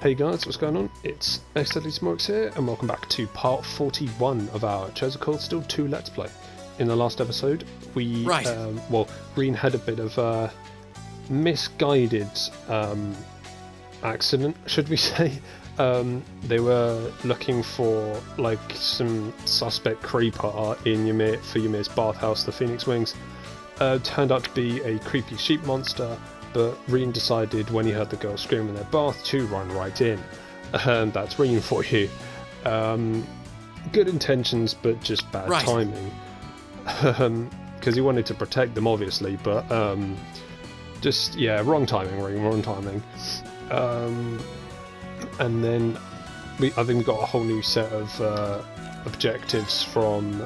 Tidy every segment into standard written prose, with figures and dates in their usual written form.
Hey guys, what's going on? It's xdeadlysmoorex here, and welcome back to part 41 of our Chosen Cold Steel 2 Let's Play. In the last episode, we, Reen had a bit of a misguided accident, should we say. They were looking for like some suspect creeper in Ymir's bathhouse, the Phoenix Wings. Turned out to be a creepy sheep monster, but Reen decided when he heard the girl scream in their bath to run right in. That's Reen for you. Good intentions, but just bad timing. Because he wanted to protect them, obviously, but just, yeah, wrong timing, Reen, wrong timing. And then I think we got a whole new set of objectives from,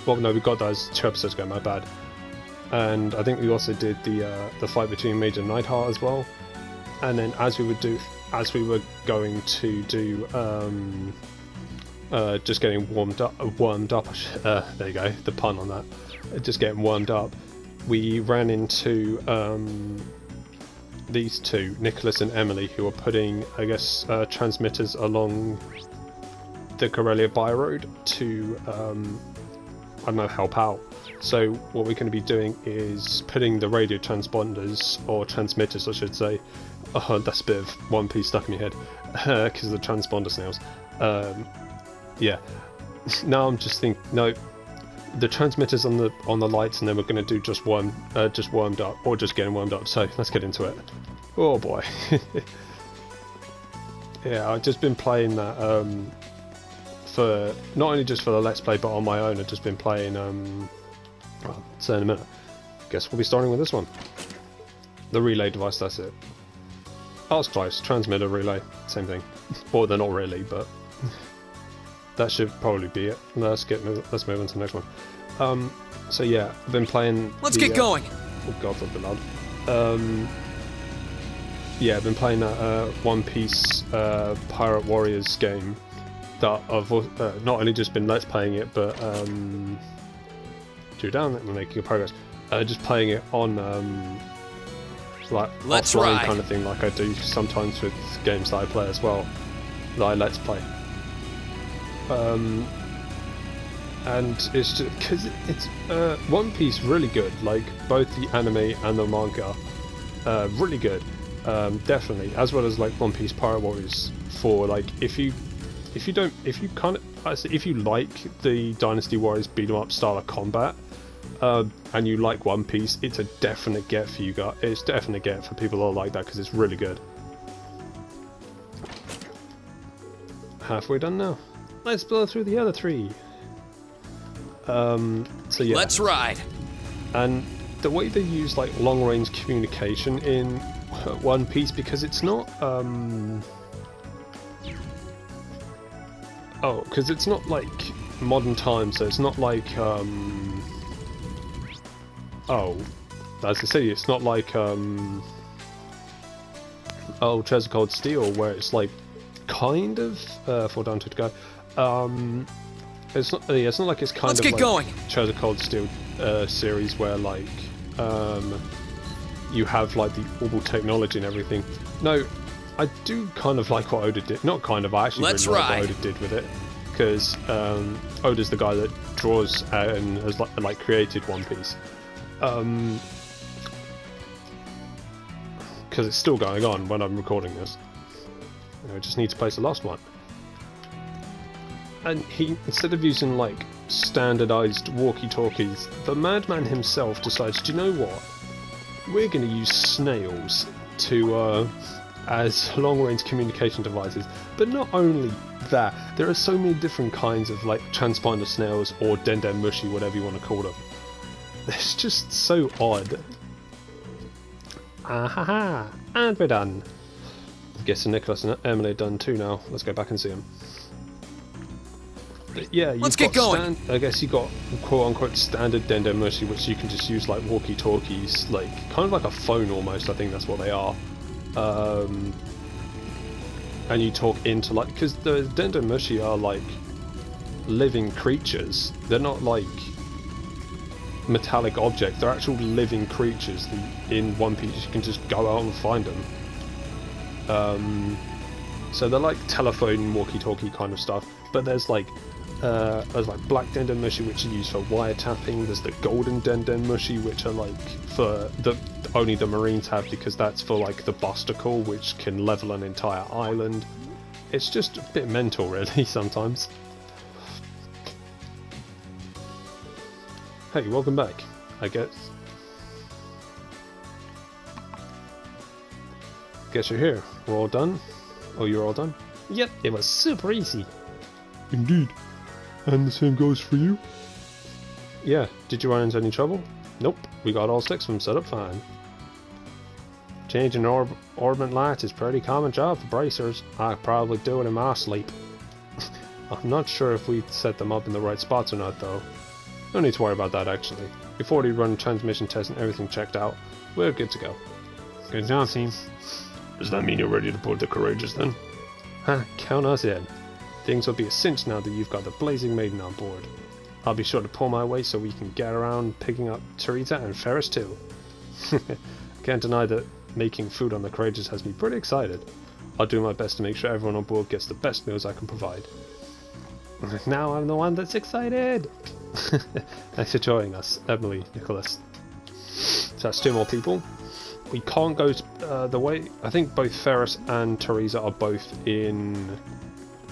we got those 2 episodes ago, my bad. And I think we also did the fight between Major and Nightheart as well. And then as we were going to do just getting warmed up, there you go, the pun on that, just getting warmed up, we ran into these two, Nicholas and Emily, who are putting, I guess, transmitters along the Corellia byroad to, I don't know, help out. So what we're going to be doing is putting the radio transponders, or transmitters I should say, that's a bit of One Piece stuck in my head, because of the transponder snails. Yeah, now I'm just thinking, no, the transmitters on the lights, and then we're going to do just warmed up, or just getting warmed up, so let's get into it. Oh boy. Yeah, I've just been playing that, for, not only just for the Let's Play, but on my own. I've just been playing, well, say in a minute. Guess we'll be starting with this one. The relay device, that's it. Ask twice, transmitter, relay, same thing. Or they're not really, but that should probably be it. Let's move on to the next one. So yeah, I've been playing. Let's get going. Oh god, that's a bit loud. Yeah, I've been playing that One Piece Pirate Warriors game that I've not only just been Let's Playing it, but down, we're making progress. Just playing it on like Let's offline ride kind of thing, like I do sometimes with games that I play as well, that I Let's Play. And it's just because it's One Piece really good, like both the anime and the manga, really good, definitely, as well as like One Piece Pirate Warriors 4. Like if you like the Dynasty Warriors beat 'em up style of combat, and you like One Piece, it's a definite get for you guys. It's definitely a get for people that like that, because it's really good. Halfway done now. Let's blow through the other 3. So yeah. Let's ride. And the way they use like long-range communication in One Piece, because it's not because it's not like modern times, so it's not like as I say, it's not like Chosen Cold Steel, where it's like kind of fall down to go. It's not like it's kind Let's of get like going. Chosen Cold Steel series where like you have like the orbital technology and everything. No, I do kind of like what Oda did. Not kind of, I actually really like what Oda did with it, because Oda's the guy that draws and has like created One Piece. Because it's still going on when I'm recording this. I just need to place the last one. And he, instead of using like standardized walkie-talkies, the madman himself decides, do you know what? We're going to use snails to as long-range communication devices. But not only that, there are so many different kinds of like transponder snails, or dendemushi, whatever you want to call them. It's just so odd. Ahaha, and we're done. I'm guessing Nicholas and Emily are done too now. Let's go back and see them. But yeah, Let's get going. I guess you got quote-unquote standard dendemushi, which you can just use like walkie-talkies, like kind of like a phone almost. I think that's what they are. And you talk into like, because the dendemushi are like living creatures. They're not like metallic objects. They're actual living creatures. In One Piece, you can just go out and find them. So they're like telephone walkie-talkie kind of stuff, but there's like black denden mushi, which are used for wiretapping. There's the golden denden mushi, which are like for only the Marines have, because that's for like the buster call, which can level an entire island. It's just a bit mental, really, sometimes. Hey, welcome back, I guess. Guess you're here. We're all done? Oh, you're all done? Yep, it was super easy. Indeed. And the same goes for you? Yeah, did you run into any trouble? Nope, we got all 6 of them set up fine. Changing orbit lights is a pretty common job for bracers. I could probably do it in my sleep. I'm not sure if we set them up in the right spots or not, though. No need to worry about that, actually. We've already run transmission tests and everything checked out. We're good to go. Good job, team. Does that mean you're ready to board the Courageous, then? Huh, count us in. Things will be a cinch now that you've got the Blazing Maiden on board. I'll be sure to pull my weight so we can get around picking up Teresa and Ferris, too. Can't deny that making food on the Courageous has me pretty excited. I'll do my best to make sure everyone on board gets the best meals I can provide. Now I'm the one that's excited! Thanks for joining us, Emily, Nicholas. So that's 2 more people. We can't go the way. I think both Ferris and Teresa are both in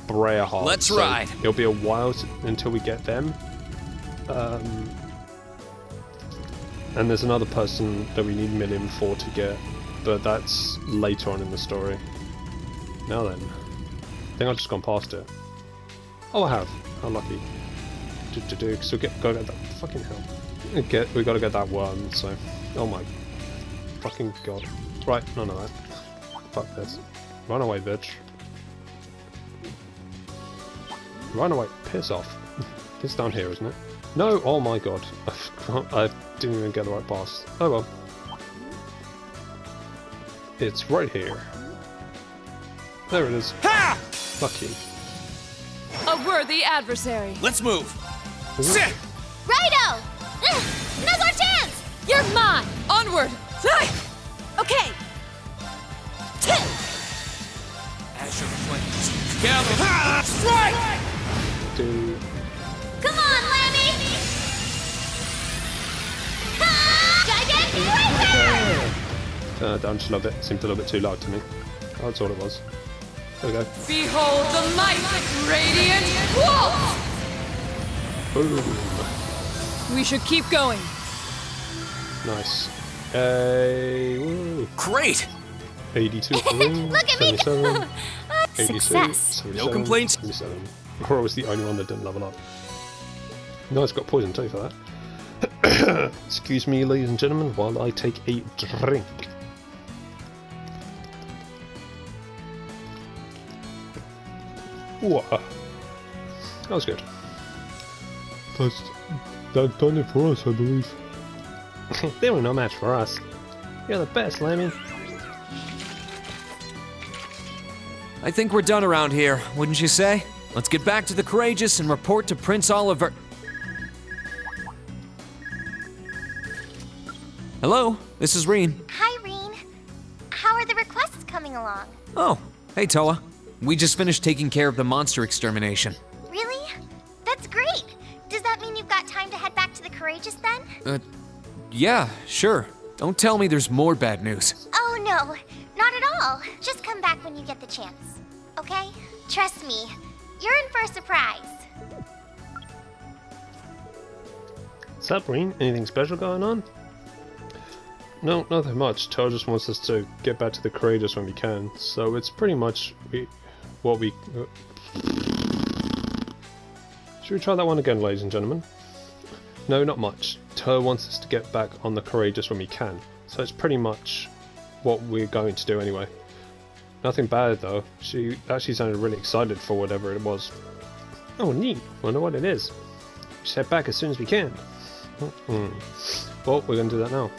Breahard. Let's ride! It'll be a while until we get them. And there's another person that we need Million for to get, but that's later on in the story. Now then. I think I've just gone past it. Oh, I have. How lucky. Because we gotta get that. Fucking hell. We gotta get that worm, so. Oh my fucking god. Right, none of that. Fuck this. Run away, bitch. Run away. Piss off. It's down here, isn't it? No! Oh my god. I didn't even get the right pass. Oh well. It's right here. There it is. Ha! Fuck you. A worthy adversary. Let's move! Righto! Now's our chance! You're mine! Onward! Okay! Azure flames. Gather! Strike! Do... Come on, Lammy! Gigantic Racer! I'm just a little bit, seemed a little bit too loud to me. Oh, that's all it was. There we go. Behold the might, Radiant Wolf! Boom. We should keep going. Nice. Woo. Great! 82 for win, Look at me! 77, 82, Success. 77, No complaints. 77. Or I was the only one that didn't level up. No, it's got poison too for that. Excuse me, ladies and gentlemen, while I take a drink. Whoa. That was good. That's done it for us, I believe. They were no match for us. You're the best, Lammy. I think we're done around here, wouldn't you say? Let's get back to the Courageous and report to Prince Oliver. Hello, this is Reen. Hi, Reen. How are the requests coming along? Oh, hey Toa. We just finished taking care of the monster extermination. Really? That's great. Does that mean you've got time to head back to the Courageous then? Yeah, sure. Don't tell me there's more bad news. Oh, no. Not at all. Just come back when you get the chance. Okay? Trust me. You're in for a surprise. What's up, Reen? Anything special going on? No, nothing much. Toa just wants us to get back to the Courageous when we can, so it's pretty much what we... Should we try that one again, ladies and gentlemen? No, not much. Toa wants us to get back on the Courageous when we can, so it's pretty much what we're going to do anyway. Nothing bad though. She actually sounded really excited for whatever it was. Oh, neat. Wonder what it is. We should head back as soon as we can. Well, we're going to do that now.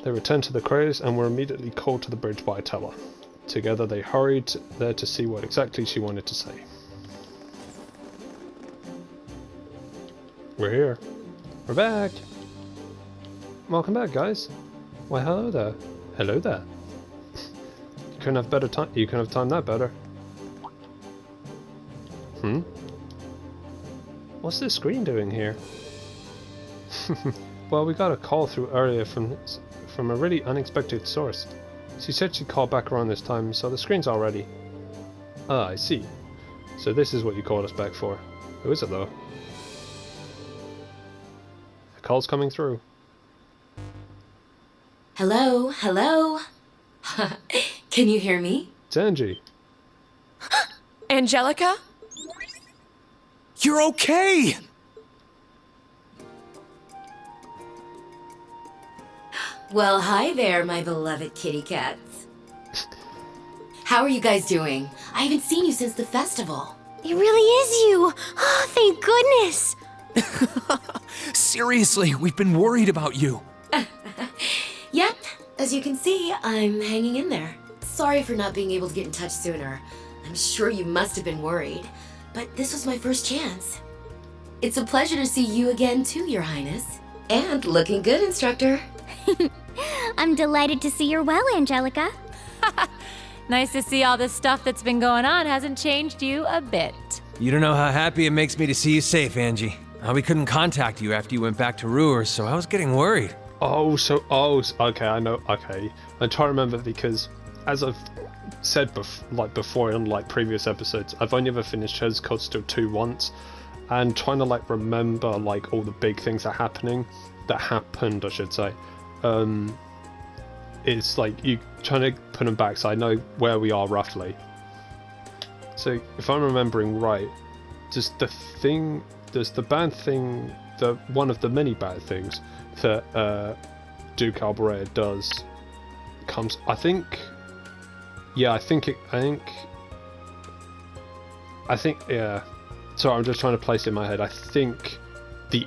They returned to the Crows and were immediately called to the bridge by Toa. Together they hurried there to see what exactly she wanted to say. We're here. We're back! Welcome back, guys. Why, hello there. Hello there. You couldn't have better time. You couldn't have timed that better. What's this screen doing here? Well, we got a call through earlier from a really unexpected source. She said she'd call back around this time, so the screen's all ready. Ah, I see. So this is what you called us back for. Who is it though? The call's coming through. Hello, hello. Can you hear me? It's Angie. Angelica? You're okay! Well, hi there, my beloved kitty cats. How are you guys doing? I haven't seen you since the festival. It really is you! Oh, thank goodness! Seriously, we've been worried about you. Yep, as you can see, I'm hanging in there. Sorry for not being able to get in touch sooner. I'm sure you must have been worried, but this was my first chance. It's a pleasure to see you again too, Your Highness. And looking good, Instructor. I'm delighted to see you're well, Angelica. Nice to see all this stuff that's been going on hasn't changed you a bit. You don't know how happy it makes me to see you safe, Angie. We couldn't contact you after you went back to Ruhr, so I was getting worried. Okay, I know. Okay, I try to remember because, as I've said before in previous episodes, I've only ever finished Ches Cod Steel 2 once, and trying to remember all the big things that happened, I should say. It's you trying to put them back so I know where we are roughly. So if I'm remembering right, does the bad thing, one of the many bad things that Duke Alberea does comes, I think yeah. Sorry, I'm just trying to place it in my head. I think the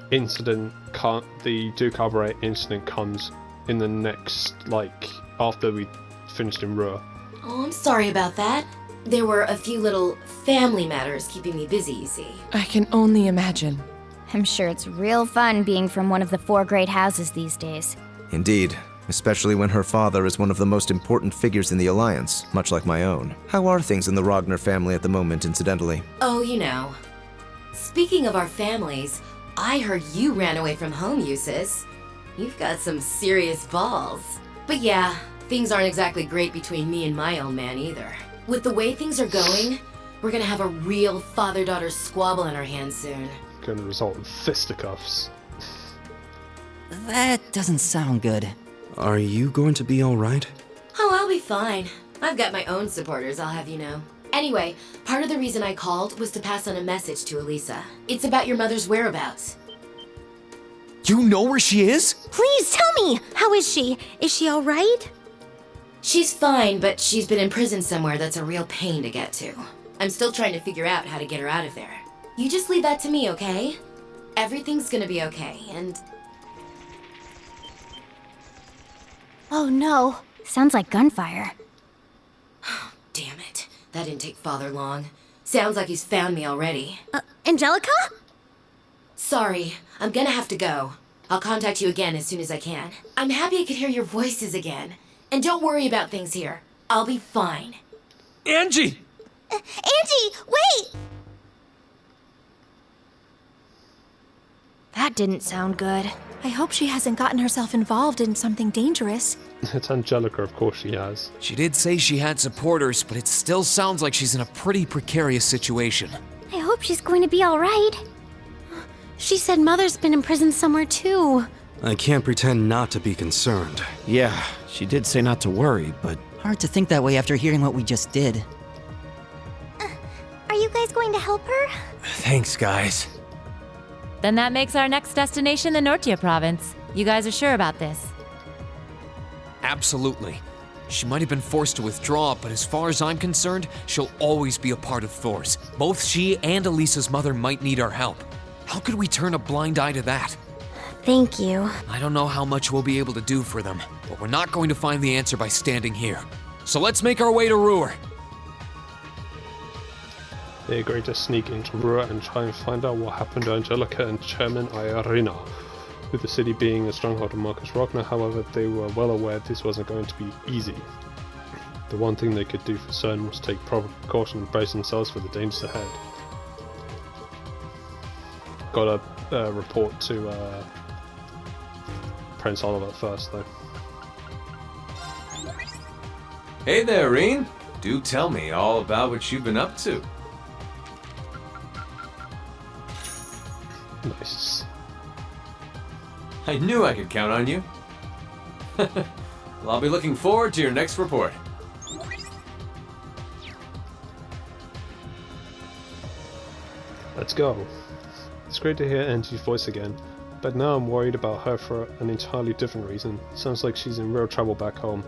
Duke Alberea incident comes in the next, after we finished in Ruhr. Oh, I'm sorry about that. There were a few little family matters keeping me busy, you see. I can only imagine. I'm sure it's real fun being from one of the 4 great houses these days. Indeed, especially when her father is one of the most important figures in the Alliance, much like my own. How are things in the Ragnar family at the moment, incidentally? Oh, you know. Speaking of our families, I heard you ran away from home, Eustace. You've got some serious balls. But yeah, things aren't exactly great between me and my old man either. With the way things are going, we're gonna have a real father-daughter squabble in our hands soon. Going to result in fisticuffs. That doesn't sound good. Are you going to be alright? Oh, I'll be fine. I've got my own supporters, I'll have you know. Anyway, part of the reason I called was to pass on a message to Elisa. It's about your mother's whereabouts. You know where she is? Please tell me! How is she? Is she alright? She's fine, but she's been in prison somewhere that's a real pain to get to. I'm still trying to figure out how to get her out of there. You just leave that to me, okay? Everything's gonna be okay, and... Oh no, sounds like gunfire. Damn it. That didn't take Father long. Sounds like he's found me already. Angelica? Sorry, I'm gonna have to go. I'll contact you again as soon as I can. I'm happy I could hear your voices again. And don't worry about things here. I'll be fine. Angie! Angie, wait! That didn't sound good. I hope she hasn't gotten herself involved in something dangerous. It's Angelica, of course she has. She did say she had supporters, but it still sounds like she's in a pretty precarious situation. I hope she's going to be alright. She said Mother's been in prison somewhere too. I can't pretend not to be concerned. Yeah, she did say not to worry, but hard to think that way after hearing what we just did. Are you guys going to help her? Thanks, guys. Then that makes our next destination the Nortia province. You guys are sure about this? Absolutely. She might have been forced to withdraw, but as far as I'm concerned, she'll always be a part of Thor's. Both she and Elisa's mother might need our help. How could we turn a blind eye to that? Thank you. I don't know how much we'll be able to do for them, but we're not going to find the answer by standing here. So let's make our way to Ruhr. They agreed to sneak into Ruhr and try and find out what happened to Angelica and Chairman Irina. With the city being a stronghold of Marcus Rogner, however, they were well aware this wasn't going to be easy. The one thing they could do for certain was take proper precaution and brace themselves for the dangers ahead. Got a report to Prince Oliver first, though. Hey there, Reen. Do tell me all about what you've been up to. Nice. I knew I could count on you. Well, I'll be looking forward to your next report. Let's go. It's great to hear Angie's voice again, but now I'm worried about her for an entirely different reason. Sounds like she's in real trouble back home.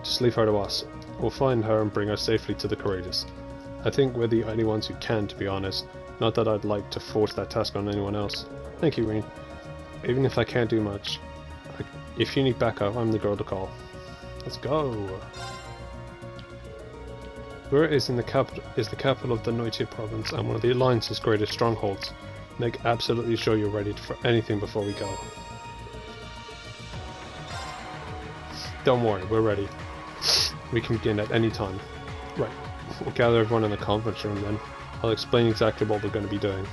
Just leave her to us. We'll find her and bring her safely to the Courageous. I think we're the only ones who can, to be honest. Not that I'd like to force that task on anyone else. Thank you, Reen. Even if I can't do much, if you need backup, I'm the girl to call. Let's go. Ruhr is the capital of the Noitiya province and one of the Alliance's greatest strongholds. Make absolutely sure you're ready for anything before we go. Don't worry, we're ready. We can begin at any time. Right, we'll gather everyone in the conference room then. I'll explain exactly what we're going to be doing.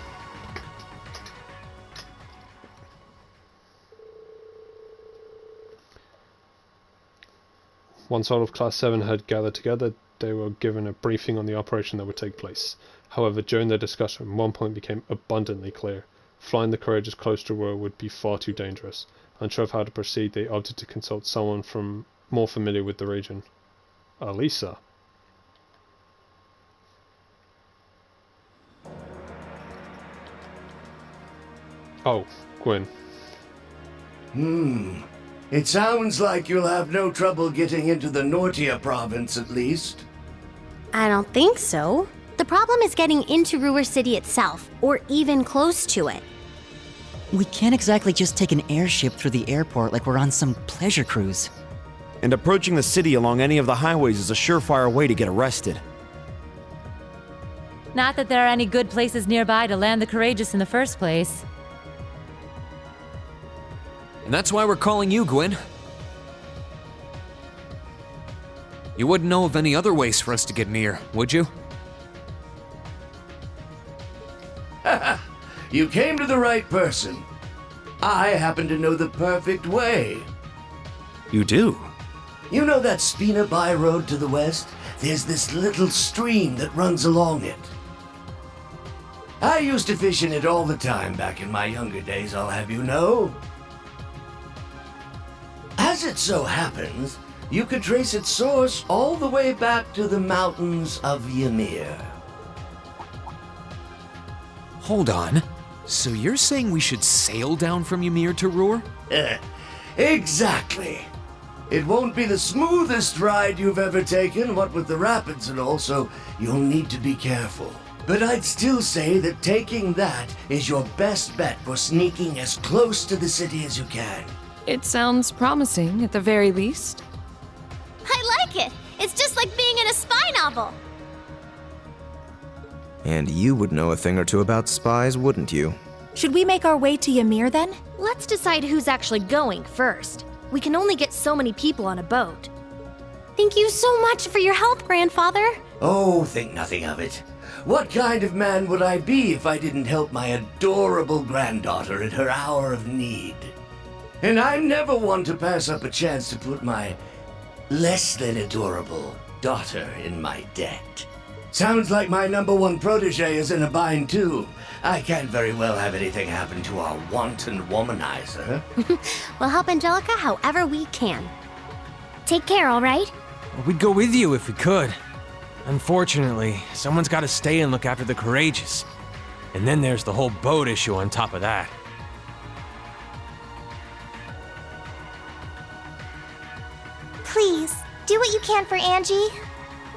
Once all of Class 7 had gathered together, they were given a briefing on the operation that would take place. However, during their discussion, one point became abundantly clear. Flying the Courageous close to Ruhr would be far too dangerous. Unsure of how to proceed, they opted to consult someone more familiar with the region. Alisa. Oh, Gwyn. It sounds like you'll have no trouble getting into the Noitiya province, at least. I don't think so. The problem is getting into Ruhr City itself, or even close to it. We can't exactly just take an airship through the airport like we're on some pleasure cruise. And approaching the city along any of the highways is a surefire way to get arrested. Not that there are any good places nearby to land the Courageous in the first place. And that's why we're calling you, Gwyn. You wouldn't know of any other ways for us to get near, would you? You came to the right person. I happen to know the perfect way. You do? You know that Spina By road to the west? There's this little stream that runs along it. I used to fish in it all the time back in my younger days, I'll have you know. As it so happens, you could trace its source all the way back to the mountains of Ymir. Hold on. So you're saying we should sail down from Ymir to Ruhr? Exactly. It won't be the smoothest ride you've ever taken, what with the rapids and all, so you'll need to be careful. But I'd still say that taking that is your best bet for sneaking as close to the city as you can. It sounds promising, at the very least. I like it! It's just like being in a spy novel! And you would know a thing or two about spies, wouldn't you? Should we make our way to Ymir then? Let's decide who's actually going first. We can only get so many people on a boat. Thank you so much for your help, Grandfather. Oh, think nothing of it. What kind of man would I be if I didn't help my adorable granddaughter in her hour of need? And I'm never one to pass up a chance to put my less than adorable daughter in my debt. Sounds like my #1 protege is in a bind too. I can't very well have anything happen to our wanton womanizer. We'll help Angelica however we can. Take care, all right? We'd go with you if we could. Unfortunately, someone's got to stay and look after the Courageous. And then there's the whole boat issue on top of that. Please, do what you can for Angie,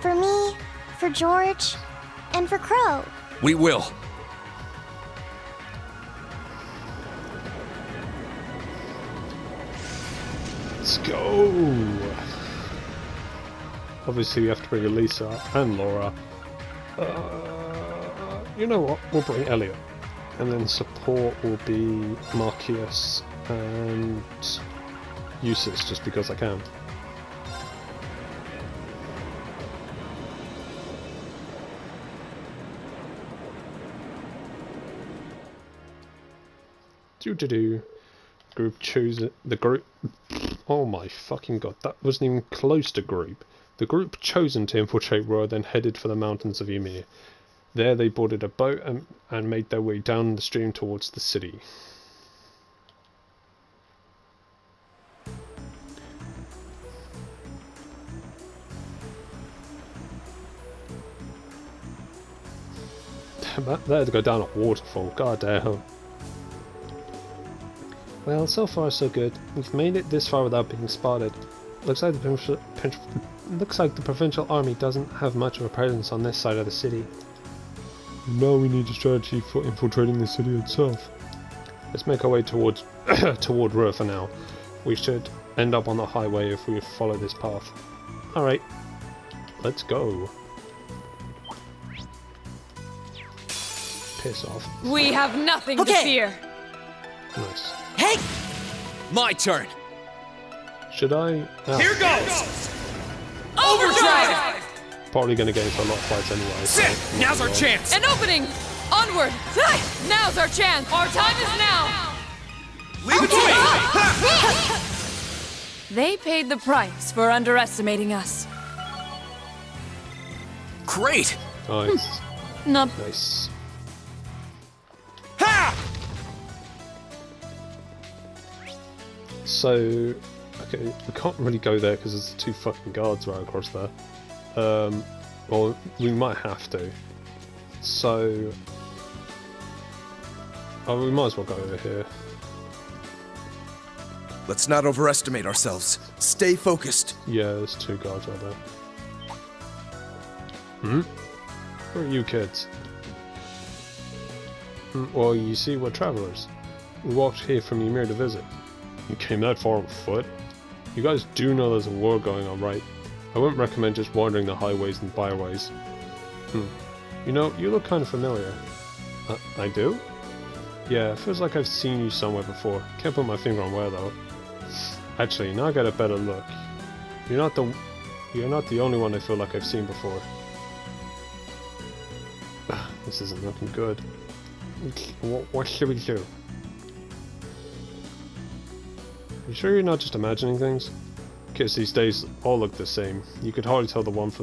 for me, for George, and for Crow. We will. Let's go! Obviously we have to bring Elisa and Laura. You know what? We'll bring Elliot. And then support will be Marcius and useless just because I can. Group chosen. The group. Oh my fucking god! That wasn't even close to group. The group chosen to infiltrate Roa then headed for the mountains of Ymir. There they boarded a boat and made their way down the stream towards the city. They had to go down a waterfall. God damn. Well, so far so good. We've made it this far without being spotted. Looks like the provincial army doesn't have much of a presence on this side of the city. Now we need a strategy for infiltrating the city itself. Let's make our way towards toward Ruhr for now. We should end up on the highway if we follow this path. Alright, let's go. Piss off. We have nothing to fear. Nice. Hey! My turn. Should I? Here goes! Overdrive! Probably going to get into a lot of fights anyway. Sit! Now's our chance! An opening! Onward! Now's our chance! Our time is now! Leave it to me! They paid the price for underestimating us. Great! Nice. Nice. Ha! So, okay, we can't really go there because there's 2 fucking guards right across there. Well, we might have to. So, oh, we might as well go over here. Let's not overestimate ourselves. Stay focused. Yeah, there's 2 guards right there. Hmm? Who are you kids? Well, you see, we're travelers. We walked here from Ymir to visit. You came that far on foot? You guys do know there's a war going on, right? I wouldn't recommend just wandering the highways and byways. You know, you look kind of familiar. I do? Yeah, it feels like I've seen you somewhere before. Can't put my finger on where though. Actually, now I get a better look. You're not the only one I feel like I've seen before. This isn't looking good. What should we do? You sure you're not just imagining things? Kids these days all look the same. You could hardly tell one of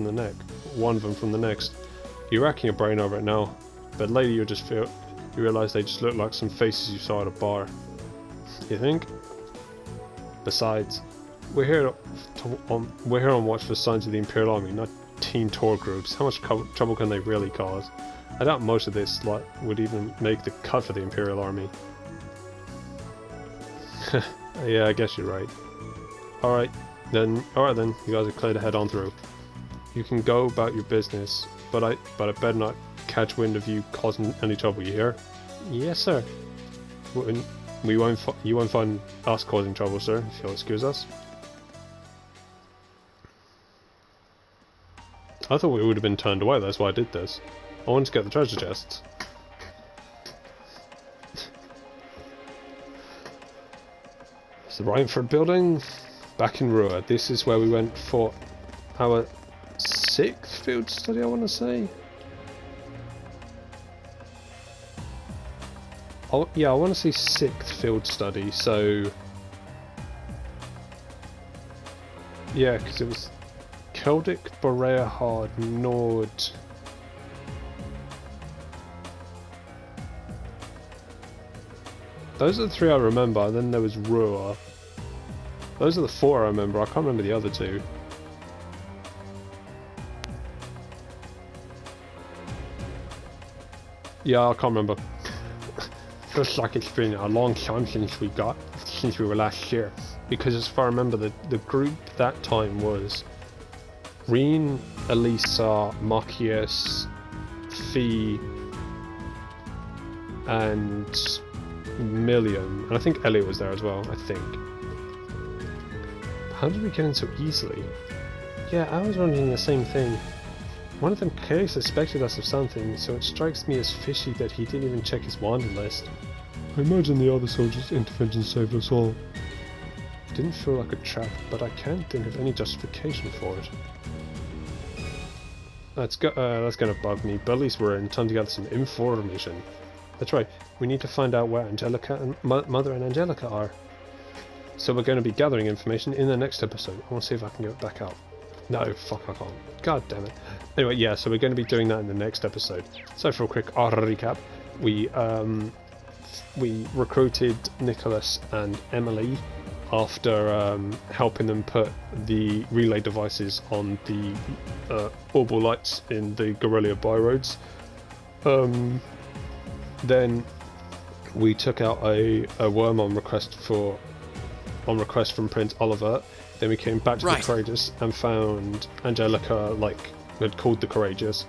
them from the next. You're racking your brain over it now, but later you realize they just look like some faces you saw at a bar. You think? Besides, we're here on watch for signs of the Imperial Army, not teen tour groups. How much trouble can they really cause? I doubt most of this lot would even make the cut for the Imperial Army. Yeah, I guess you're right. Alright then, you guys are clear to head on through. You can go about your business, but I better not catch wind of you causing any trouble, you hear? Yes, sir. You won't find us causing trouble, sir, if you'll excuse us. I thought we would have been turned away, that's why I did this. I wanted to get the treasure chests. It's the Rhineford building, back in Ruhr. This is where we went for our 6th field study, I want to say. Oh, yeah, I want to say 6th field study, so... Yeah, because it was Keldic, Boreahard, Nord... Those are the 3 I remember, and then there was Ruhr. Those are the 4 I remember, I can't remember the other 2. Yeah, I can't remember. Feels like it's been a long time since we were last here. Because as far as I remember, the group that time was Reen, Elisa, Machias, Fee, and Million, and I think Elliot was there as well, I think. How did we get in so easily? Yeah, I was wondering the same thing. One of them clearly suspected us of something, so it strikes me as fishy that he didn't even check his wanted list. I imagine the other soldiers' intervention saved us all. It didn't feel like a trap, but I can't think of any justification for it. That's gonna bug me, but at least we're in. Time to gather some information. That's right, we need to find out where Angelica and Mother and Angelica are. So we're going to be gathering information in the next episode. I want to see if I can get it back out. No, fuck, I can't. God damn it. Anyway, yeah, so we're going to be doing that in the next episode. So for a quick recap, we recruited Nicholas and Emily after helping them put the relay devices on the orbital lights in the Guerrilla byroads. Then we took out a worm on request from Prince Oliver. Then we came back to the Courageous and found Angelica, had called the Courageous,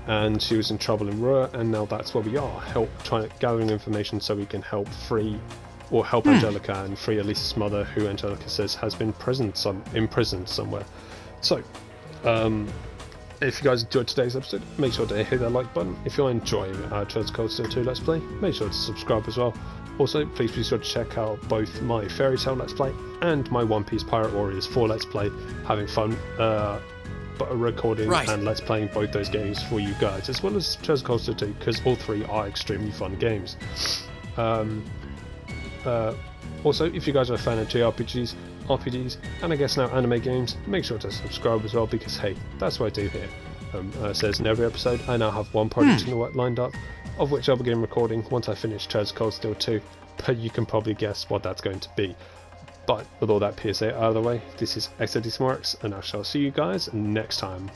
and she was in trouble in Ruhr, and now that's where we are, gathering information so we can help Angelica and free Elisa's mother, who Angelica says has been imprisoned somewhere. So, if you guys enjoyed today's episode, make sure to hit that like button. If you're enjoying Trails of Cold Steel 2 Let's Play, make sure to subscribe as well. Also, please be sure to check out both my Fairy Tail Let's Play and my One Piece Pirate Warriors 4 Let's Play. Having fun recording and Let's Playing both those games for you guys, as well as Trails of Cold Steel 2, because all three are extremely fun games. Also, if you guys are a fan of JRPGs, RPGs, and I guess now anime games, make sure to subscribe as well, because hey, that's what I do here. Says in every episode, I now have one project in the work lined up, of which I'll begin recording once I finish Trails of Cold Steel 2, but you can probably guess what that's going to be. But with all that PSA out of the way, this is xdeadlysmoorex, and I shall see you guys next time.